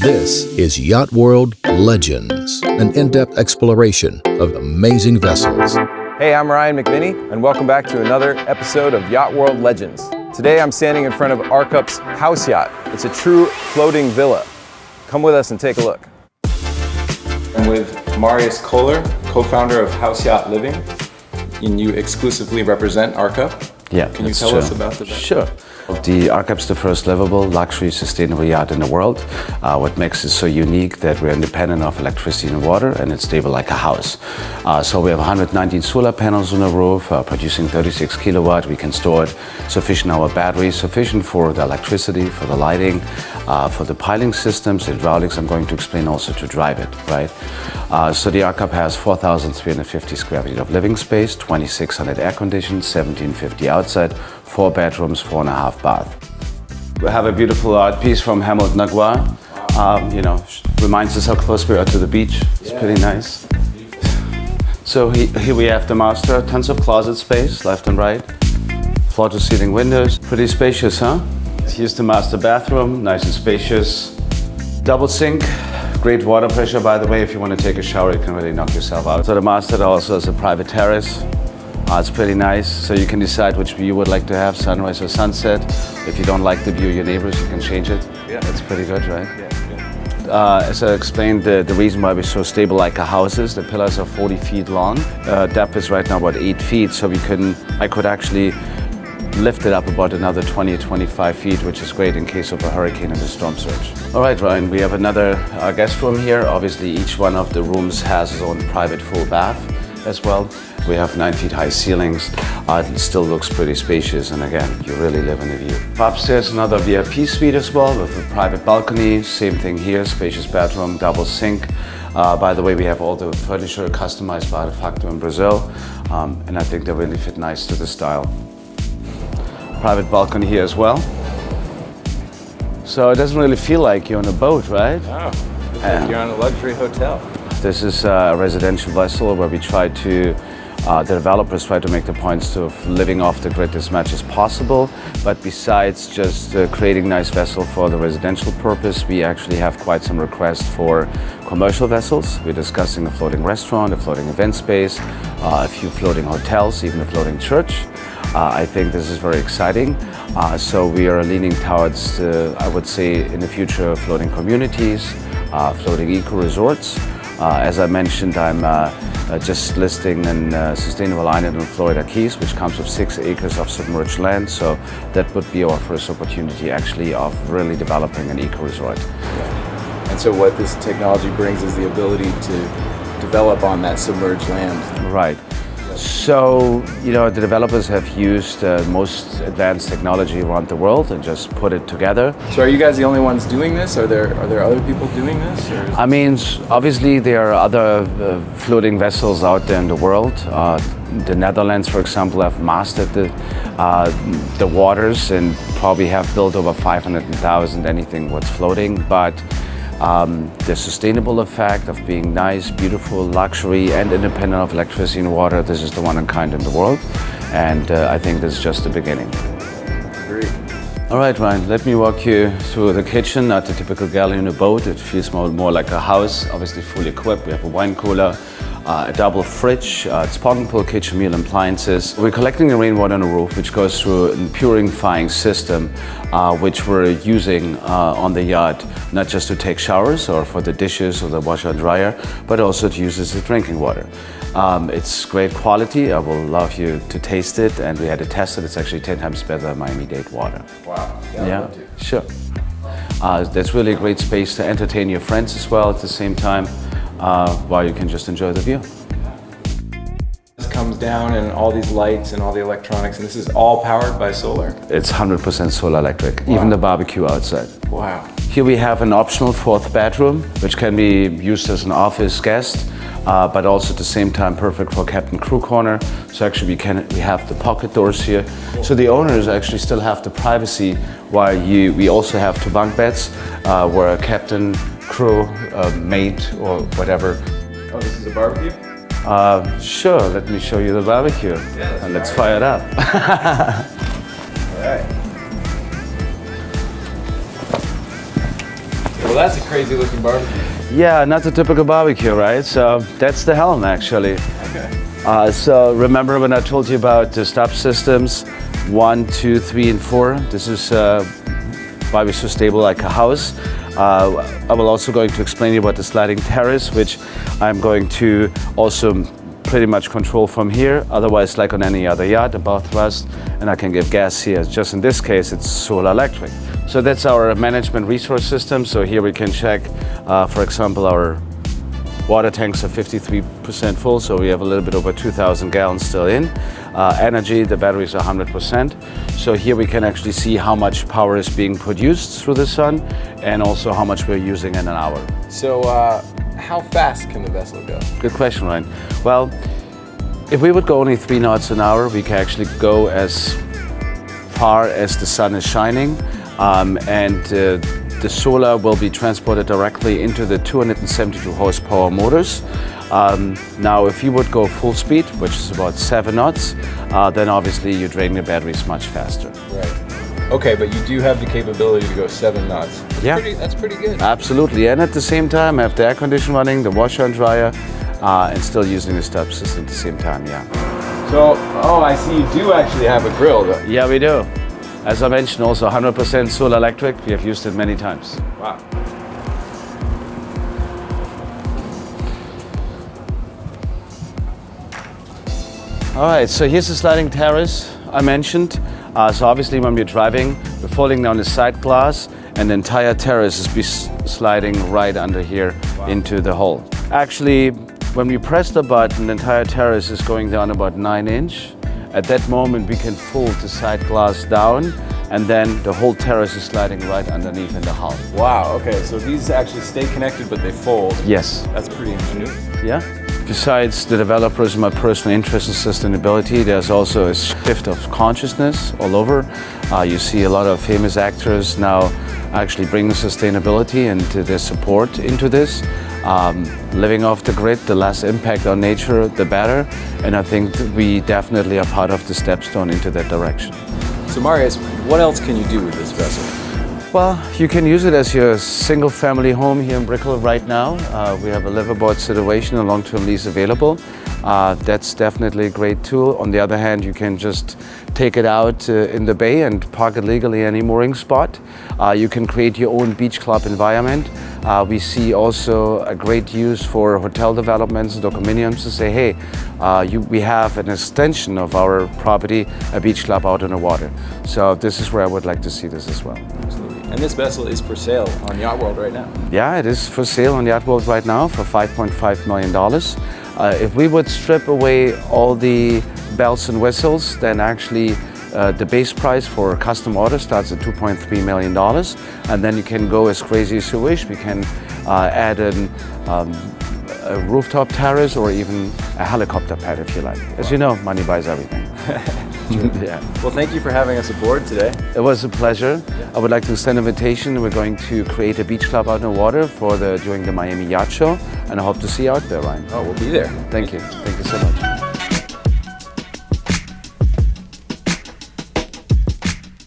This is Yacht World Legends, an in-depth exploration of amazing vessels. Hey, I'm Ryan McVinney, and welcome back to another episode of Yacht World Legends. Today I'm standing in front of Arkup's house yacht. It's a true floating villa. Come with us and take a look. I'm with Marius Kohler, co-founder of House Yacht Living, and you exclusively represent Arkup. Yeah, Can you tell us about the vessel? Sure. The Arkup's the first livable, luxury, sustainable yacht in the world. What makes it so unique that we're independent of electricity and water, and it's stable like a house. So we have 119 solar panels on the roof, producing 36 kilowatt. We can store it sufficient our batteries, sufficient for the electricity, for the lighting, for the piling systems, hydraulics. I'm going to explain also to drive it, right? So the Arkup has 4,350 square feet of living space, 2,600 air conditioned, 1,750 outside, 4 bedrooms, 4.5 bath. We have a beautiful art piece from Hamilton Naguar. Reminds us how close we are to the beach. It's pretty nice. So here we have the master, tons of closet space, left and right. Floor to ceiling windows, pretty spacious, huh? Here's the master bathroom, nice and spacious. Double sink, great water pressure, by the way. If you want to take a shower, you can really knock yourself out. So the master also has a private terrace. It's pretty nice, so you can decide which view you would like to have, sunrise or sunset. If you don't like the view of your neighbors, you can change it. Yeah. That's pretty good, right? Yeah. As I explained, the reason why we're so stable like a house is the pillars are 40 feet long. Depth is right now about 8 feet, so I could actually lift it up about another 20 or 25 feet, which is great in case of a hurricane and a storm surge. All right, Ryan, we have another guest room here. Obviously, each one of the rooms has its own private full bath as well. We have 9 feet high ceilings. It still looks pretty spacious, and again, you really live in the view. Upstairs, another VIP suite as well with a private balcony. Same thing here, spacious bedroom, double sink. By the way, we have all the furniture customized by the Facto in Brazil, and I think they really fit nice to the style. Private balcony here as well. So it doesn't really feel like you're on a boat, right? Oh, it's like you're on a luxury hotel. This is a residential vessel where we try to, the developers try to make the points of living off the grid as much as possible. But besides just creating nice vessel for the residential purpose, we actually have quite some requests for commercial vessels. We're discussing a floating restaurant, a floating event space, a few floating hotels, even a floating church. I think this is very exciting. So we are leaning towards, I would say, in the future, floating communities, floating eco-resorts. As I mentioned, I'm just listing a sustainable island in Florida Keys, which comes with 6 acres of submerged land. So that would be our first opportunity, actually, of really developing an eco-resort. Yeah. And so what this technology brings is the ability to develop on that submerged land. Right. So, the developers have used most advanced technology around the world and just put it together. So are you guys the only ones doing this? Are there other people doing this? I mean, obviously there are other floating vessels out there in the world. The Netherlands, for example, have mastered the waters and probably have built over 500,000 anything what's floating. But the sustainable effect of being nice, beautiful, luxury, and independent of electricity and water, this is the one in kind in the world. And I think this is just the beginning. Great. All right, Ryan, let me walk you through the kitchen, not the typical galley in a boat. It feels more like a house, obviously fully equipped. We have a wine cooler, a double fridge, it's plug and pull kitchen meal appliances. We're collecting the rainwater on the roof, which goes through a purifying system, which we're using on the yacht, not just to take showers or for the dishes or the washer and dryer, but also to use as a drinking water. It's great quality. I will love you to taste it, and we had to test it. It's actually 10 times better than Miami-Dade water. Wow. Yeah, sure. There's really a great space to entertain your friends as well at the same time, while you can just enjoy the view. This comes down and all these lights and all the electronics, and this is all powered by solar? It's 100% solar electric, wow. Even the barbecue outside. Wow. Here we have an optional 4th bedroom, which can be used as an office guest, but also at the same time perfect for captain crew corner. So actually we have the pocket doors here. So the owners actually still have the privacy, while we also have 2 bunk beds, where a captain, crew, mate, or whatever. Oh, this is a barbecue? Sure, let me show you the barbecue. Yeah, and let's fire it up. All right. Well, that's a crazy looking barbecue. Yeah, not the typical barbecue, right? So that's the helm, actually. Okay. So remember when I told you about the stop systems, 1, 2, 3, and 4? This is why we're so stable like a house. I will also going to explain you about the sliding terrace, which I'm going to also pretty much control from here. Otherwise, like on any other yacht, above thrust, and I can give gas here. Just in this case, it's solar electric. So that's our management resource system. So here we can check, for example, our water tanks are 53% full, so we have a little bit over 2,000 gallons still in. Energy, the batteries are 100%. So here we can actually see how much power is being produced through the sun and also how much we're using in an hour. So how fast can the vessel go? Good question, Ryan. Well, if we would go only 3 knots an hour, we can actually go as far as the sun is shining, and the solar will be transported directly into the 272 horsepower motors. Now, if you would go full speed, which is about 7 knots, then obviously you drain the batteries much faster. Right. Okay, but you do have the capability to go 7 knots. That's pretty good. Absolutely, and at the same time, have the air condition running, the washer and dryer, and still using the stop system at the same time, yeah. So, oh, I see you do actually have a grill, though. Yeah, we do. As I mentioned, also 100% solar electric. We have used it many times. Wow. All right, so here's the sliding terrace I mentioned. So obviously when we're driving, we're folding down the side glass and the entire terrace is sliding right under here into the hole. Actually, when we press the button, the entire terrace is going down about 9 inch. At that moment, we can fold the side glass down, and then the whole terrace is sliding right underneath in the hull. Wow, okay, so these actually stay connected, but they fold. Yes. That's pretty ingenious. Yeah. Besides the developers and my personal interest in sustainability, there's also a shift of consciousness all over. You see a lot of famous actors now actually bringing sustainability and their support into this. Living off the grid, the less impact on nature, the better. And I think we definitely are part of the stepstone into that direction. So Marius, what else can you do with this vessel? Well, you can use it as your single family home here in Brickell right now. We have a liveaboard situation, a long-term lease available. That's definitely a great tool. On the other hand, you can just take it out in the bay and park it legally any mooring spot. You can create your own beach club environment. We see also a great use for hotel developments and condominiums to say, hey, we have an extension of our property, a beach club out on the water. So this is where I would like to see this as well. Absolutely. And this vessel is for sale on Yacht World right now. Yeah, it is for sale on Yacht World right now for $5.5 million. If we would strip away all the bells and whistles, then actually the base price for a custom order starts at $2.3 million. And then you can go as crazy as you wish. We can add a rooftop terrace or even a helicopter pad if you like. As you know, money buys everything. Yeah. Well, thank you for having us aboard today. It was a pleasure. I would like to extend an invitation. We're going to create a beach club out in the water during the Miami Yacht Show, and I hope to see you out there, Ryan. Oh, we'll be there. Thank you. Thank you so much.